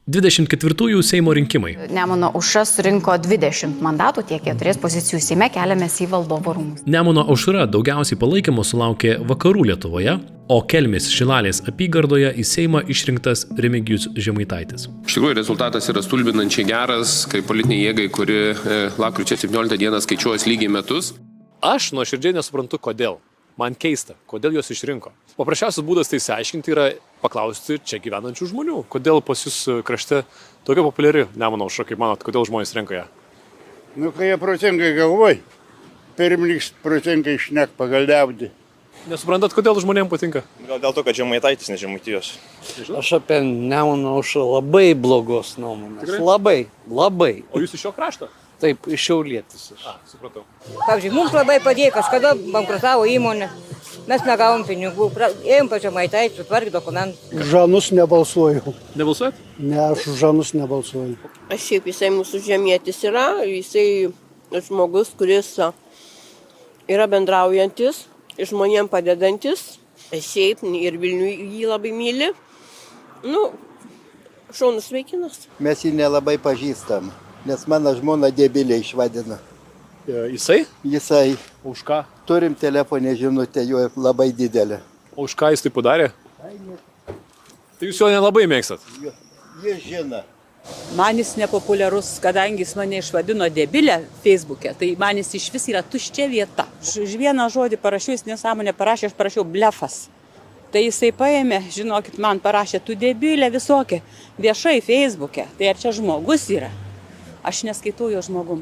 24 Seimo rinkimai. Nemuno aušra surinko 20 mandatų, tiek jie turės pozicijų Seime, keliamės į Valdovų rūmus. Nemuno aušra daugiausiai palaikymo sulaukė Vakarų Lietuvoje, o Kelmės Šilalės apygardoje į Seimą išrinktas Remigijus Žemaitaitis. Iš tikrųjų, rezultatas yra stulbinančiai geras, kaip politinė jėgai, kuri lapkričio 17 dieną skaičiuos lygiai metus. Aš nuoširdžiai nesuprantu, kodėl. Man keista, kodėl juos išrinko. Paprasčiausias būdas tai išsiaiškinti yra paklausti čia gyvenančių žmonių. Kodėl pas jūs krašte tokia populiari Nemuno aušra, kaip manot, kodėl žmonės renka ją? Nu, kai jie protingai galvoj, pirmlygs protingai šnek pagaldiauti. Nesuprantat, kodėl žmonėms patinka? Gal dėl to, kad Žemaitaitis, ne Žemaitijos. Aš apie Nemuno aušrą labai blogos nuomonės. Tikrai? Labai. O jūs iš šio krašto? Taip, iš Šiaulietis. Supratau. Pavyzdžiui, mums labai padėjo, kažkada bankrutavo įmonė, mes negavom pinigų, ėjom pa Žemaitaitį, sutvarkė dokumentus. Žanus nebalsuoju. Nebalsuojat? Ne, aš Žanus nebalsuoju. Aš šiaip jisai mūsų žemietis yra, jisai žmogus, kuris yra bendraujantis, žmonėm padedantis, šiaip ir Vilnių jį labai myli. Nu, šaunus vaikinas. Mes jį nelabai pažįstam, nes mano žmona debilė išvadina. Jisai? Jisai. Už ką? Turim telefonę žinutę, jo labai didelė. O už ką jis tai padarė? Tai jūs jo nelabai mėgstat? Jis žino. Man jis nepopuliarus, kadangi jis mane išvadino debilę Facebook'e, tai man jis iš vis yra tuščia vieta. Už vieną žodį parašiau, jis nesąmonę parašė, aš parašiau blefas. Tai jisai paėmė, žinokit, man parašė, tu debilė visokia, viešai Facebook'e. Tai ar čia žmogus yra? Aš neskaitau jo žmogum.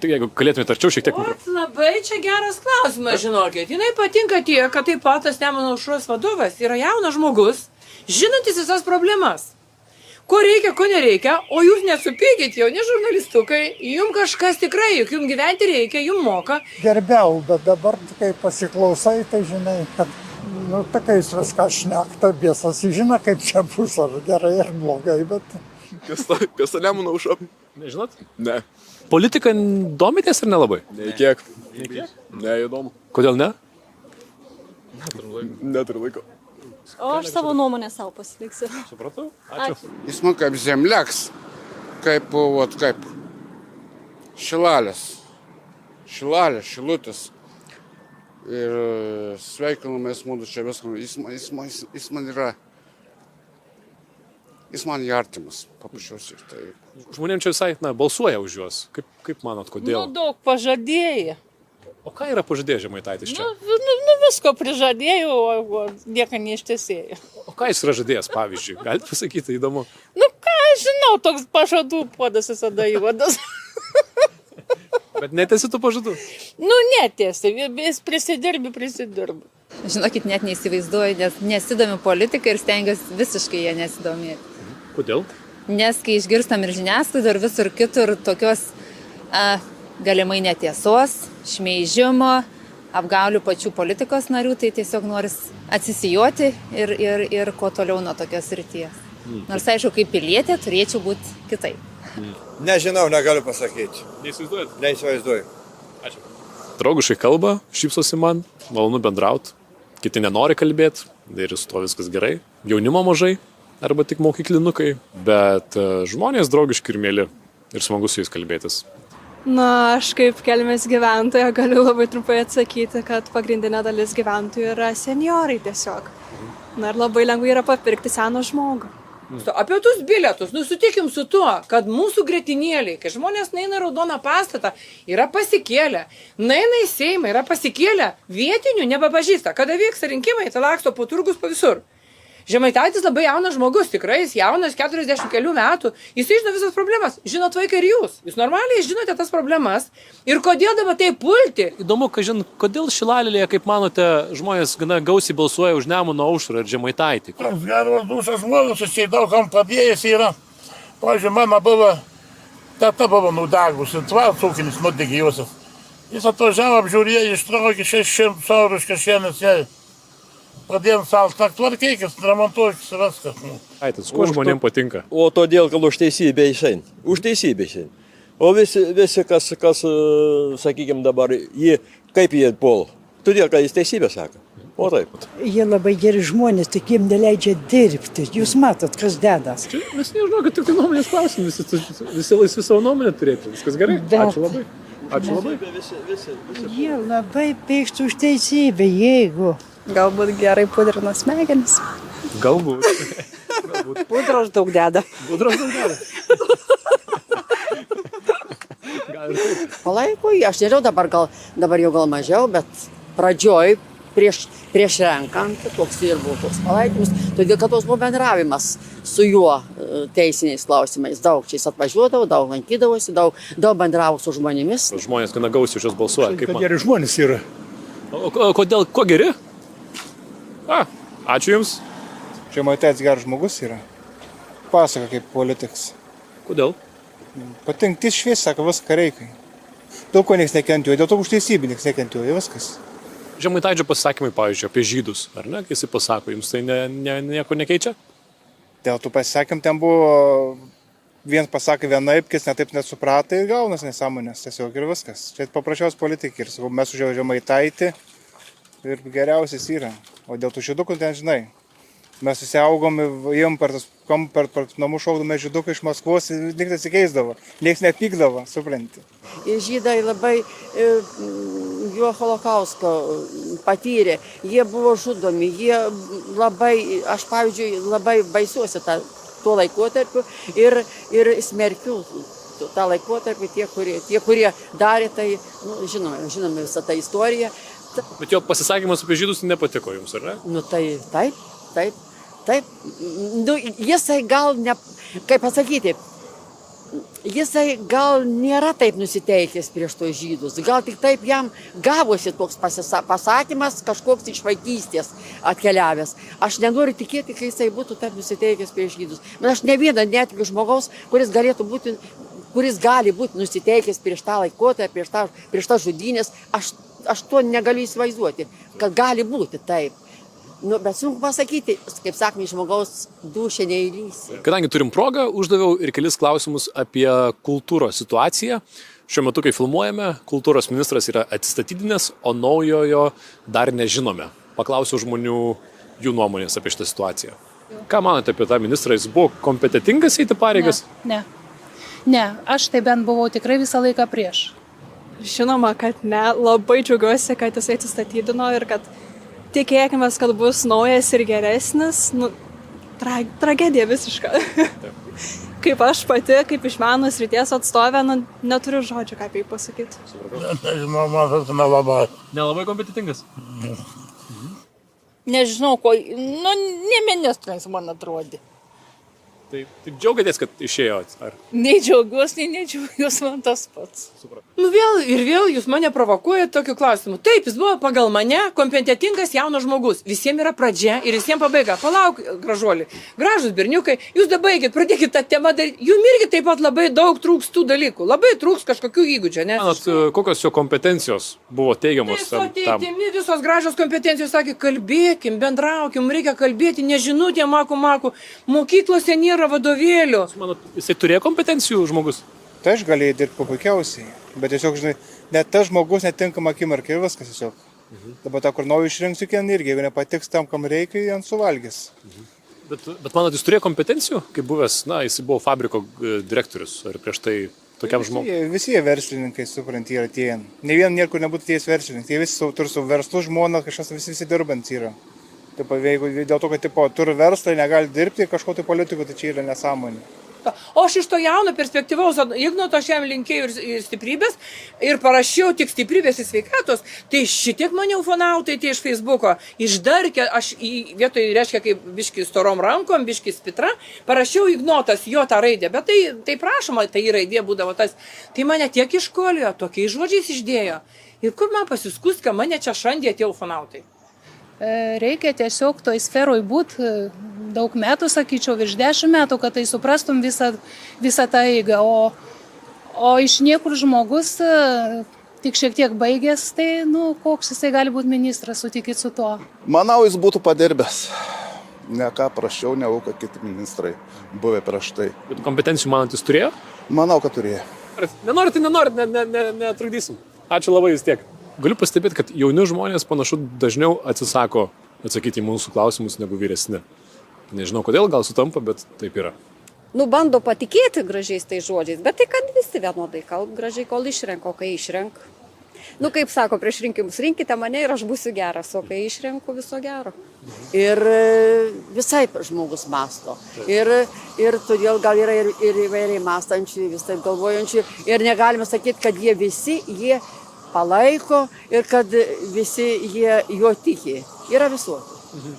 Tai jeigu galėtumėte arčiau šiek tiek... Labai čia geras klausimas, žinokit. Jinai patinka tiek, kad taip pat tas Nemuno aušros vadovas yra jaunas žmogus, žinantis visas problemas. Ko reikia, ko nereikia, o jūs nesupykit, jauni žurnalistukai, jums kažkas tikrai, juk jums gyventi reikia, jums moka. Gerbiau, bet dabar, kai pasiklausai, tai žinai, kad, kai jis viską šnekta, biesas, žino, kaip čia bus, ar gerai, ar blogai, bet... Kas ta Nemuno aušra? Nežinot? Ne. Politika domitės ar nelabai? Ne kiek. Ne, įdomu. Kodėl ne? Neturiu laiko. O aš savo nuomonę savo pasiliksiu. Supratau? Ačiū. Jis man kaip zemliaks, kaip Šilalės, Šilutis. Ir sveikinamės mūsų čia viską. Jis man yra... Jis man artimas, paprasčiausiai. Tai... Žmonėms čia visai balsuoja už juos. Kaip manot, kodėl? Daug pažadėjai. O ką yra pažadėjęs Žemaitaitis čia? Visko prižadėjau, o nieko neištesėjau. O ką jis yra žadėjęs, pavyzdžiui? Galite pasakyti, įdomu. Ką aš žinau, toks pažadų puodas visada juodas. Bet netesi tų pažadų? Netesi, vis prisidirbi. Žinokit, net neįsivaizduoju, nes nesidomiu politiką ir stengiuosi visiškai ją nesidomėti. Kodėl? Nes kai išgirstam ir žiniasklaidą ir visur kitur tokios galimai netiesos, šmeižimo, apgaulių pačių politikos narių, tai tiesiog noris atsisijoti ir kuo toliau nuo tokios srities. Nors aišku, kaip pilietė turėčiau būti kitaip. Nežinau, negaliu pasakyti. Neįsivaizduojat? Neįsivaizduoju. Ačiū. Draugiškai kalba, šypsosi man, malonu bendrauti. Kiti nenori kalbėti, ir su to viskas gerai. Jaunimo mažai, arba tik mokyklinukai, bet žmonės draugiški ir mėly ir smagu su jais kalbėtis. Aš kaip Kelmės gyventoja galiu labai trumpai atsakyti, kad pagrindinė dalis gyventojų yra senjorai tiesiog. Ir labai lengva yra papirkti seną žmogų. Apie tus bilietus, sutikim su tuo, kad mūsų gretinėliai, kai žmonės naina raudoną pastatą, yra pasikėlę, naina į Seimą, yra pasikėlę, vietinių nebepažįsta. Kada vyksta rinkimai, tai laksto po turgus po visur. Žemaitaitis labai jaunas žmogus, tikrai jis jaunas, 40 kelių metų, jis žino visas problemas, žinot vaikai ir jūs normaliai žinote tas problemas ir kodėl dabar tai pulti. Įdomu, kodėl Šilalėje, kaip manote, žmonės gana gausiai balsuoja už Nemuno aušrą ir Žemaitaitį? Geras dūsas žmogus, jis daug kam padėjęs yra. Pavyzdžiui, mano teta buvo nudegusi, tvartas ūkinis nudegė Josef. Jis atvažiavo, apžiūrėjo, ištraukė 600 eurų iš kišenės jai. Pradėjom salt, tvarkykis, remontuokis, viskas. Kuo žmonėms patinka? O todėl, kad už teisybę išein. Už teisybę išein. O visi kas sakykime dabar, kaip jie puola. Todėl, kad jis teisybę sako. O taip. Jie labai geri žmonės, tik jiem neleidžia dirbti. Jūs matot, kas dedas. Čia mes nežinau, kad tik tai nuomonės klausim, visi laisvi savo nuomonę turėti. Viskas gerai. Ačiū labai. Ačiū labai. Jie labai pyksta už teisybę, jeigu. Galbūt gerai pudrina smegenis. Galbūt. Pudros daug deda. Pudros daug deda. Palaiko, aš nežinau, dabar jau gal mažiau, bet pradžioj, prieš renkant, toks ir buvo toks palaikymas, todėl kad toks buvo bendravimas su juo teisiniais klausimais. Daug čia jis atvažiuodavo, daug lankydavosi, daug bendravo su žmonėmis. Žmonės gana gausiai už juos balsuoja. Geri žmonės yra. O kodėl, kuo geri? Ačiū Jums. Žemaitaitis geras žmogus yra. Pasaka kaip politikas. Kodėl? Patinka švies, sako, viską reikia. Daug ko nieks nekentėjo, dėl to už teisybę nieks nekentėjo, viskas. Žemaitaičio pasisakymai, pavyzdžiui, apie žydus, ar ne, kai jis pasako, jums tai nieko nekeičia? Dėl tų pasisakymų ten buvo, vienas pasakė vienaip, kis netaip nesuprato ir gaunas nesąmonės, tiesiog ir viskas. Čia paprasčiausias politikai ir mes už Žemaitaitį ir geriausias yra. O dėl tų žydukų ten žinai. Mes susiaugom, jiem per namų šaudome žydukai iš Maskvos, nieks nesikeisdavo, nieks nepykdavo, supranti. Žydai labai jo holokausto patyrė, jie buvo žudomi, jie labai, aš pavyzdžiui, labai baisiuosi tuo laikotarpiu ir smerkiu tą laikotarpį, tie, kurie darė tai, žinome visą tą istoriją. Bet jo pasisakymas apie žydus nepatiko jums, ar ne? Nu tai taip. Nu, jisai gal, kaip pasakyti, jisai gal nėra taip nusiteikęs prieš tos žydus. Gal tik taip jam gavosi toks pasakymas, kažkoks iš vaikystės atkeliavęs. Aš nenoriu tikėti, kai jisai būtų taip nusiteikęs prieš žydus. Bet aš ne vieną netikiu žmogaus, kuris gali būti nusiteikęs prieš tą laikotarpį, prieš tą žudynės. Aš to negaliu įsivaizduoti, kad gali būti taip. Bet sunku pasakyti, kaip sakome, žmogaus dūšė neįlysi. Kadangi turim progą, uždaviau ir kelis klausimus apie kultūros situaciją. Šiuo metu, kai filmuojame, kultūros ministras yra atsistatydinęs, o naujojo dar nežinome. Paklausiau žmonių jų nuomonės apie šitą situaciją. Ką manote apie tą ministrą? Jis buvo kompetentingas eiti pareigas? Ne, aš tai bent buvau tikrai visą laiką prieš. Žinoma, kad ne. Labai džiaugiuosi, kad jis atsistatydino ir kad tikėkime, kad bus naujas ir geresnis. Tragedija visiška. Kaip aš pati, kaip iš meno srities atstovė, neturiu žodžių, ką apie jį pasakyti. Nežinau, man tas nelabai. Nelabai kompetentingas? Nežinau, ne ministras man atrodė. Taip džiaugiatės, kad išėjot? Nei džiaugiuosi, nei nedžiaugiuosi, man tas pats. Nu vėl jūs mane provokuojate tokiu klausimu. Taip, jis buvo pagal mane kompetentingas jaunas žmogus. Visiems yra pradžia ir visiems pabaiga. Palauk, gražuoli, gražus berniukai, jūs dabaigit, pradėkit tą temą daryti. Jums irgi taip pat labai daug trūks tų dalykų. Labai trūks kažkokių įgūdžių, ne? Manot, kokios jo kompetencijos buvo teigiamos tam? Visos gražios kompetencijos sakė, kalbėkim, bendraukim, reikia kalbėti, nežinutė, maku. Mokyklose nėra vadovėlių. Manot, jisai turėjo kompetencijų žmogus? Tai aš galėjau dirbti puikiausiai, bet tiesiog, žinai, net tas žmogus netinkama akimirkai ir viskas tiesiog. Dabar tą, kur naują išrinksiu, irgi, jeigu nepatiks tam, kam reikia, ant suvalgys. Bet manot, jis turėjo kompetencijų, kaip buvęs, jis buvo fabriko direktorius, ar prieš tai tokiam žmogui? Visi jie verslininkai, supranti, yra tie. Ne vien niekur nebūtų ties verslininkai, jie visi turi savo verslų žmoną, kažkas visi dirbant yra. Jeigu dėl to, kad turi verslą, negali dirbti kažko tai politikų, tai čia yra nesąmonė. O aš iš to jauno perspektyvaus Ignoto aš jam linkėjau ir stiprybės ir parašiau tik stiprybės ir sveikatos, tai šitiek mane ufonautai tie iš Facebooko išdarkė, aš vietoj reiškia kaip biški storom rankom, biški spitra, parašiau Ignotas, jo tą raidę, bet tai prašoma, tai raidė būdavo tas, tai mane tiek iškolijo, tokiais žodžiais išdėjo. Ir kur man pasiskus, kad mane čia šandė tie ufonautai? Reikia tiesiog toj sferoj būti daug metų, sakyčiau, virš 10 metų, kad tai suprastum visą tą eigą. O iš niekur žmogus tik šiek tiek baigęs, tai koks jisai gali būti ministras, sutikit su tuo? Manau, jis būtų padirbęs. Ne ką prašiau, negu kad kiti ministrai buvę prieš tai. Bet kompetencijų manot, jis turėjo? Manau, kad turėjo. Nenorit, tai nenorit, netrukdysim. Ačiū labai vis tiek. galiu pastebėti, kad jauni žmonės panašu dažniau atsisako atsakyti į mūsų klausimus negu vyresni. Nežinau kodėl, gal sutampa, bet taip yra. Nu, bando patikėti gražiais tai žodžiais, bet tai kad visi vienodai kalb gražiai, kol išrenka, o kai išrenk. Nu, kaip sako, prieš rinkimus rinkite mane ir aš būsiu geras, o kai išrenku viso gero. Ir visai žmogus masto. Ir todėl gal yra ir įvairiai mastančių, vis taip galvojančių. Ir negalime sakyti, kad jie visi, jie palaiko ir kad visi jie jo tiki. Yra visuotų.